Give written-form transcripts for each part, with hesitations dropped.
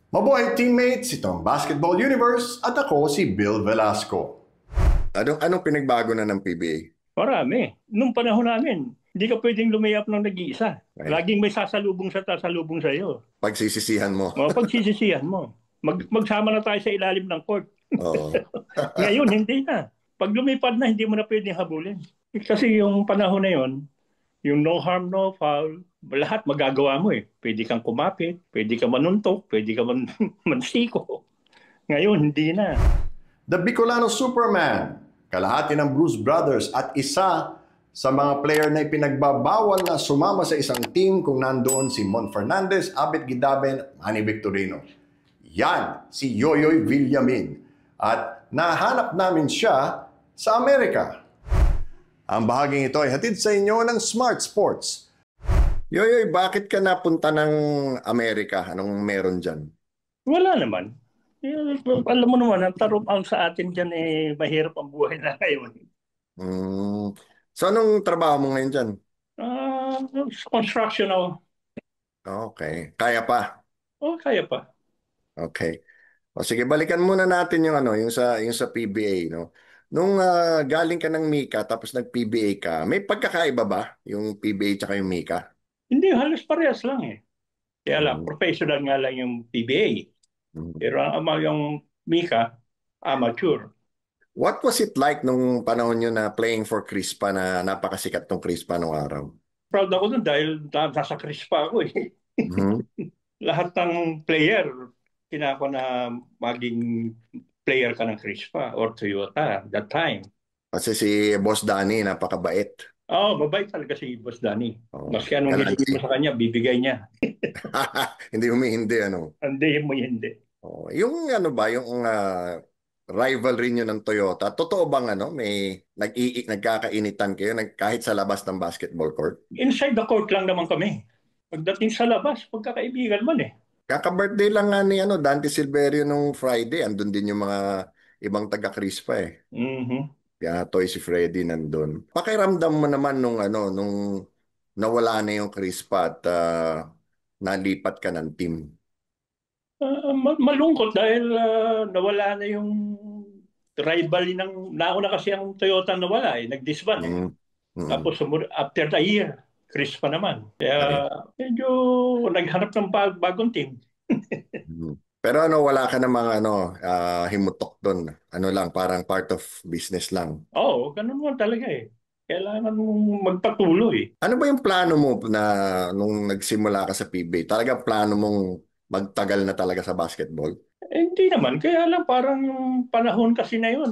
Mabuhay teammates, itong Basketball Universe at ako si Bill Velasco. Anong pinagbago na ng PBA? Marami. Nung panahon namin, hindi ka pwedeng lumayap ng nag-iisa. Ay, Laging may sasalubong sa iyo. pagsisisihan mo. Mga pagsisisihan mo. Magsama na tayo sa ilalim ng court. Oo. Ngayon, hindi na. Pag lumipad na, hindi mo na pwedeng habulin. Kasi yung panahon na yon, yung no harm, no foul, lahat magagawa mo eh. Pwede kang kumapit, pwede kang manuntok, pwede kang mansiko. Ngayon, hindi na. The Bicolano Superman, kalahati ng Bruce Brothers at isa sa mga player na ipinagbabawal na sumama sa isang team kung nandoon si Mon Fernandez, Abet Gidaben, Manny Victorino. Yan, si Yoyoy Villamin. At nahanap namin siya sa Amerika. Ang bahaging ito ay hatid sa inyo ng Smart Sports. Yoyoy, bakit ka napunta ng Amerika? Anong meron dyan? Wala naman. Alam mo naman, ang tarong sa atin dyan mahirap ang buhay na ngayon. Hmm. So, anong trabaho mo ngayon dyan? Ah, construction ako. Okay. Kaya pa. Oh, kaya pa. Okay. O sige, balikan muna natin yung yung sa PBA, no. Nung galing ka ng Mika tapos nag-PBA ka, may pagkakaiba ba yung PBA tsaka yung Mika? Hindi, halos parehas lang eh. Kaya lang, Hmm. professional nga lang yung PBA. Hmm. Pero ang ama yung Mika, amateur. What was it like nung panahon nyo na playing for Crispa na napakasikat nung Crispa nung araw? Proud ako dun dahil nasa Crispa ako eh. Mhm. Lahat ng player, kinako na maging player ka ng Crispa or Toyota that time. Kasi si Boss Danny, napakabait. Oh, mabait talaga si Boss Danny. Oh. Maski anong Ano, hiling mo sa kanya, bibigay niya. hindi humihindi, ano. Hindi mo hindi. Oh. Yung ano ba, yung rivalry nyo ng Toyota, totoo bang nagkakainitan kayo kahit sa labas ng basketball court? Inside the court lang naman kami. Pagdating sa labas, pagkakaibigan man eh. Kaka-birthday lang nga ni Dante Silverio nung Friday, andun din yung mga ibang taga-Crispa eh. Mhm. Kaya Toy si Freddy nandun. Pakiramdam mo naman nung nawala na yung Crispa at nalipat ka ng team. Malungkot dahil nawala na yung rivalry ng nauna kasi ang Toyota nawala eh, nag-disband eh. Mm. Mm. Tapos after the year, Chris pa naman. Ay. Kaya medyo naghanap ng bagong team. Mm. Pero wala ka namang himutok doon. Ano lang, parang part of business lang. Oo, ganun naman talaga eh. Kailangan mong magpatuloy. Ano ba yung plano mo na nung nagsimula ka sa PBA? Talagang plano mong magtagal na talaga sa basketball? Hindi naman. Kaya lang parang yung panahon kasi na yun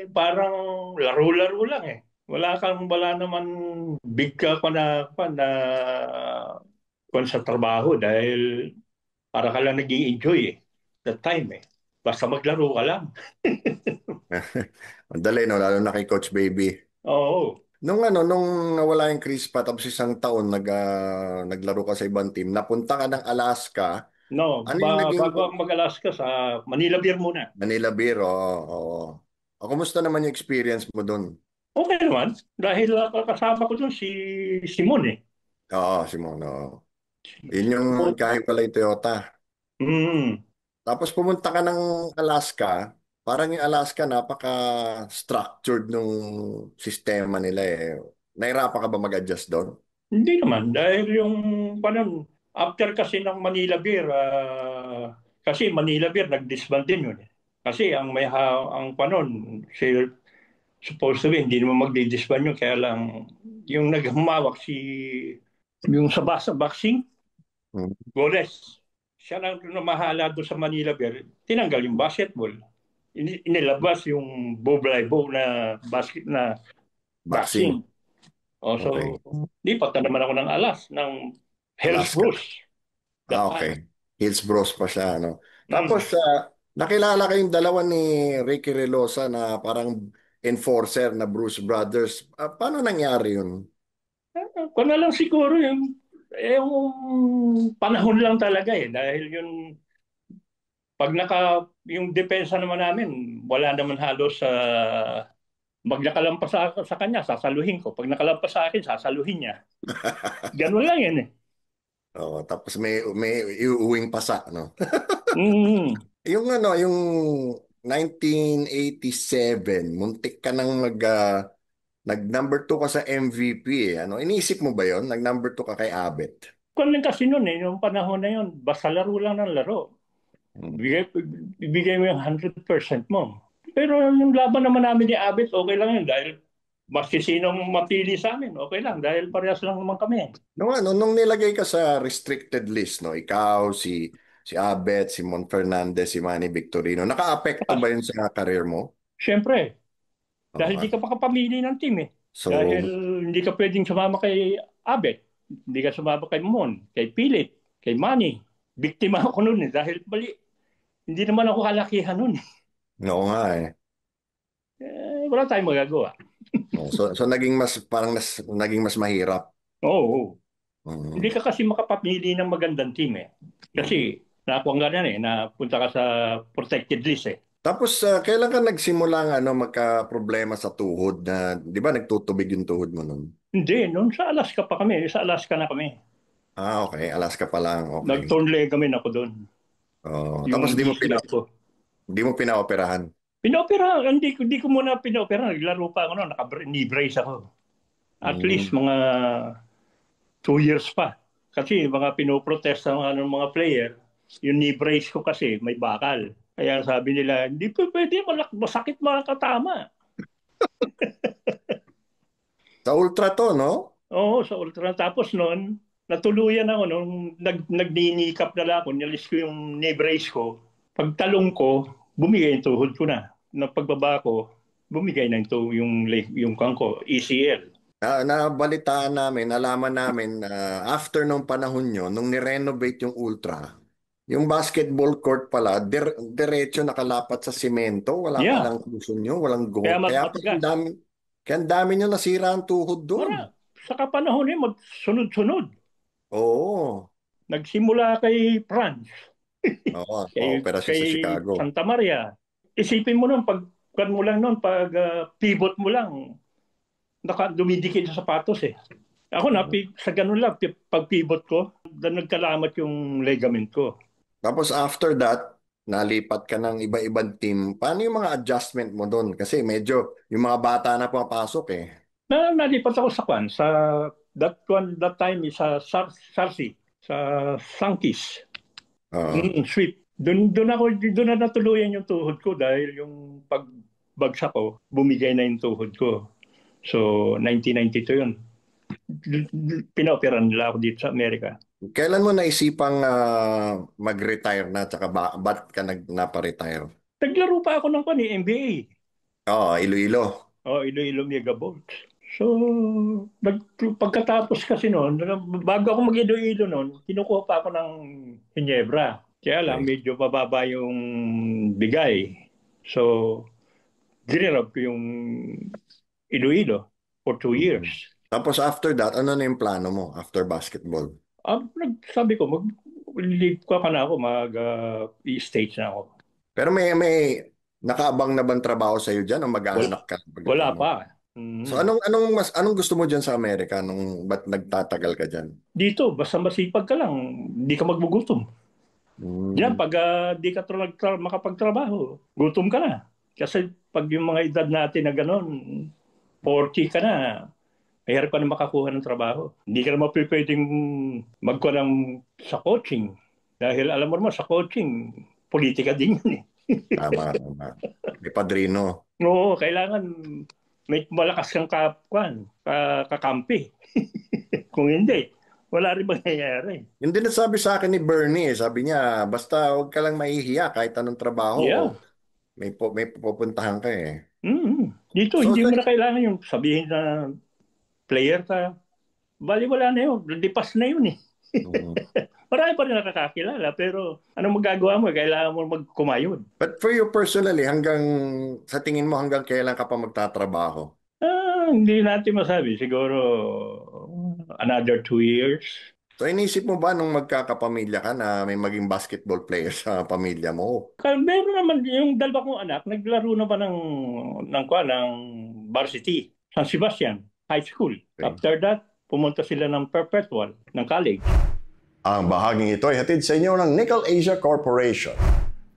parang laro-laro lang eh. Wala naman big ka pa na sa trabaho dahil para ka lang nag-i-enjoy eh. That time eh. Basta maglaro ka lang. Ang dali, no? Lalo na kay Coach Baby. Oo. Nung nawala yung Chris pa, tapos isang taon naglaro ka sa ibang team, napunta ka ng Alaska, No, ano yung naging bago ako mag-Alaska sa Manila Beer muna. Manila Beer? Oo. Kumusta naman yung experience mo doon? Okay naman. Dahil kasama ko dun si Simon eh. Oo, Simon. Oo. Yun yung Simon. nagkahiwalay Toyota. Mm. Tapos pumunta ka ng Alaska, parang yung Alaska napaka-structured nung sistema nila eh. Nahirapan ka ba mag-adjust doon? Hindi naman. Dahil yung panon, after kasi ng Manila Beer, kasi Manila Beer nag-disband din yun eh. Kasi ang panon, supposed to be, hindi naman magdi-disband yun. Kaya lang, yung naghumawak yung sa boxing, Hmm. Goles. Siya lang namahala doon sa Manila Bear. Tinanggal yung basketball. Inilabas yung bow na basket na Boxing. boxing. Oh, so, Okay. lipat na naman ako ng Hells Alaska. Bruce. That time. Okay. Hillsborough pa siya, ano. Mm. Tapos, nakilala kayong dalawa ni Ricky Relosa na parang enforcer na Bruce Brothers. Paano nangyari yun? Kung na lang siguro yung panahon lang talaga eh. Dahil yung depensa naman namin, wala naman halos sa pag nakalampas sa kanya, sasaluhin ko. Pag nakalampas sa akin, sasaluhin niya. Ganun lang yan eh. Tapos may iuwing pasa, no? Mm. Yung yung 1987, muntik ka nang nag-number 2 ka sa MVP eh. Iniisip mo ba yon? Nag-number 2 ka kay Abet. Kung kasi noon yung panahon na yun, basta laro lang ng laro. Hmm. Ibigay mo yung 100% mo. Pero yung laban naman namin ni Abet, okay lang yun dahil maski sinong mapili sa amin, okay lang dahil parehas lang naman kami. Nung nilagay ka sa restricted list, no? Ikaw, si Abet, si Mon Fernandez, si Manny Victorino, naka-apekto ba yun sa career mo? Siyempre, Oo dahil nga. di ka makapamili ng team eh. Dahil So, hindi ka pwedeng sumama kay Abet, hindi ka sumama kay Mon, kay Pilit, kay Manny. Biktima ako noon eh dahil bali, hindi naman ako kalakihan noon eh. oo nga eh. Wala tayong magagawa. Oh, so naging naging mas mahirap. Oo. Oo. Hindi Mm. ka kasi makapamili ng magandang team eh. Mm. Kasi nakuha nga yan eh, napunta ka sa protected list eh. Tapos, kailan ka nagsimula magka-problema sa tuhod na, di ba, nagtutubig yung tuhod mo nun? Hindi, noon sa Alaska pa kami. Sa Alaska na kami. Ah, okay. Alaska pa lang. Okay. Nag-torn ligament ako doon. Oh, tapos Yung bicep ko. di mo pinaoperahan. Pinopera, hindi ko muna pinopera. Naglaro pa ako noon, naka-knee brace ako. At least Mm. mga 2 years pa. Kasi mga pinoprotesta ng mga player, yung knee brace ko kasi may bakal. Kaya sabi nila, hindi pa pwede, masakit makakatama. Sa ultra to, no? Oo, sa ultra. Tapos noon, natuluyan ako nung nagninikap na lang ako, nilis ko yung knee brace ko. Pagtalong ko, bumigay yung tuhod ko na. Nang pagbaba ko, bumigay na yung kang ko, ECL. Nabalitaan namin, nalaman namin na after nung panahon nyo, nung nirenovate yung ultra, yung basketball court pala, diretso nakalapat sa simento, wala Yeah, palang kusun nyo, walang kaya goal. Kaya pala matigas. ang dami nyo nasira ang tuhod doon. Sa kapanahon eh, magsunod-sunod. Oo. Nagsimula kay Franz, Oo, operasyon kay sa Chicago. Santa Maria. Isipin mo nun, pag mo lang nun, pag pivot mo lang, dumidikit sa sapatos eh. Ako na, sa ganun lang, pag pivot ko, nagkalamat yung ligament ko. Tapos after that, nalipat ka ng iba-ibang team. Paano yung mga adjustment mo doon? Kasi medyo yung mga bata na pumapasok eh. Nalipat ako sa Kwan, that time is sa Sarsi, sa Sankis. Oo. Sweet. Doon na natuluyan yung tuhod ko dahil yung pagbagsak ko, bumigay na yung tuhod ko. So, 1992 yun. Pinaopera nila ako dito sa Amerika. Kailan mo naisipang mag-retire na? Tsaka ba't ka napa-retire? Naglaro pa ako ng NBA. Oo, Iloilo. Iloilo Megabolts. So, pagkatapos kasi noon, bago ako mag-Iloilo noon, kinukuha pa ako ng Ginebra. Kaya lang, Okay. medyo mababa yung bigay. So, ginirab ko yung Iloilo for 2 years. Mhm. Tapos after that, ano na yung plano mo after basketball? Sabi ko, mag-leave ka na ako, mag-i-stage na ako. Pero may nakaabang na bang trabaho sa iyo diyan o Wala, maghahanap ka wala pagdating mo? pa. So Mhm. anong gusto mo diyan sa Amerika ba't nagtatagal ka diyan? Dito, basta masipag ka lang, di ka magbugutom. Yan, Hmm. pag di ka makapagtrabaho, gutom ka na. Kasi pag yung mga edad natin na gano'n, 40 ka na, mahirap ka na makakuha ng trabaho. Hindi ka naman pwedeng magkuha sa coaching. Dahil alam mo naman, sa coaching, politika din yun eh. Tama, tama. May padrino. Oo, kailangan may malakas kang kakampi. Kung hindi, wala rin mangyayari. Yung din sabi sa akin ni Bernie, sabi niya, basta huwag ka lang mahihiya kahit anong trabaho, Yeah. may pupuntahan ka eh. Dito, So, hindi mo na kailangan yung sabihin na player ka. Bali, wala na yun. Lipas na yun eh. mm. Marami pa rin nakakakilala, pero anong magagawa mo? Kailangan mo magkumayod. But for you personally, sa tingin mo hanggang kailan ka pa magtatrabaho? Hindi natin masabi. Siguro another 2 years. So, inisip mo ba nung magkakapamilya ka na may maging basketball player sa pamilya mo? Meron naman yung dalawa kong anak, naglaro na ba ng varsity, San Sebastian High School. Okay. After that, pumunta sila ng Perpetual, ng college. Ang bahaging ito ay hatid sa inyo ng Nickel Asia Corporation.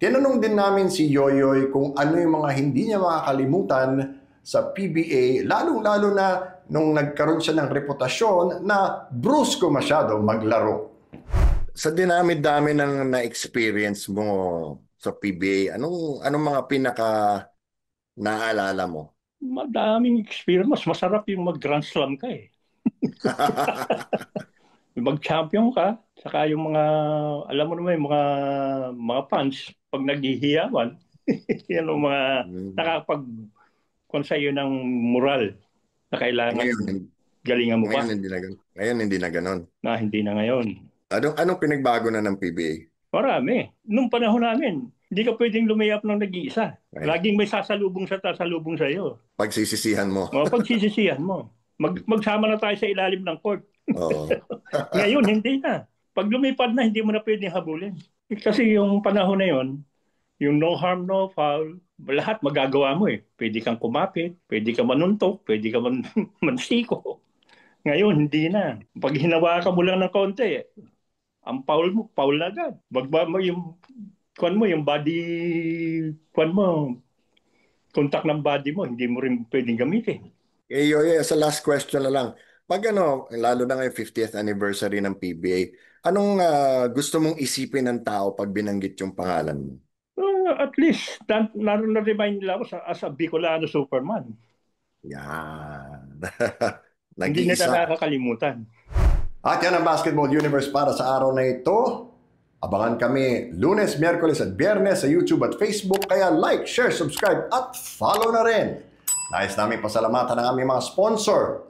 Tinanong din namin si Yoyoy kung ano yung mga hindi niya makakalimutan sa PBA, lalong-lalo na nung nagkaroon siya ng reputasyon na brusko masyado maglaro. Sa dinami-dami ng na-experience mo sa PBA, anong mga pinaka naalala mo? Madaming experience. Mas masarap yung mag-Grand Slam ka eh. Mag-champion ka, saka yung mga, alam mo naman yung mga fans, pag naghihiyawan, yan ang mga nakakapag-kon sa iyo ng moral na kailangan galingan mo pa. Ngayon hindi na ganon. Na hindi na ngayon. Anong pinagbago na ng PBA? Marami. Nung panahon namin, hindi ka pwedeng lumayap ng nag-iisa. Laging may sasalubong sa iyo. Pagsisisihan mo. Pagsisisihan mo. Magsama na tayo sa ilalim ng court. Oo. Ngayon, hindi na. Pag lumipad na, hindi mo na pwedeng habulin. Kasi yung panahon na yon, yung no harm, no foul, lahat magagawa mo eh. Pwede kang kumapit, pwede kang manuntok, pwede kang mansiko. Ngayon, hindi na. Pag hinawakan mo lang ng konti, ang foul mo, foul na agad. Bagba mo yung body, contact ng body mo, hindi mo rin pwedeng gamitin. Sa last question na lang. Pag lalo na ngayon 50th anniversary ng PBA, anong gusto mong isipin ng tao pag binanggit yung pangalan mo? At least, na-remind nila ako as a Bicolano Superman. Yan. Hindi na nakakalimutan. At yan ang Basketball Universe para sa araw na ito. Abangan kami Lunes, Miyerkules at Biyernes sa YouTube at Facebook. Kaya like, share, subscribe at follow na rin. Nais namin pasalamatan ang aming mga sponsor.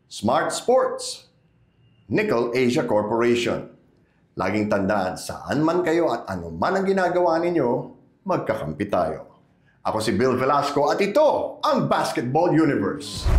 Smart Sports, Nickel Asia Corporation. Laging tandaan, saan man kayo at ano man ang ginagawa ninyo, magkakampi tayo. Ako si Bill Velasco at ito ang Basketball Universe.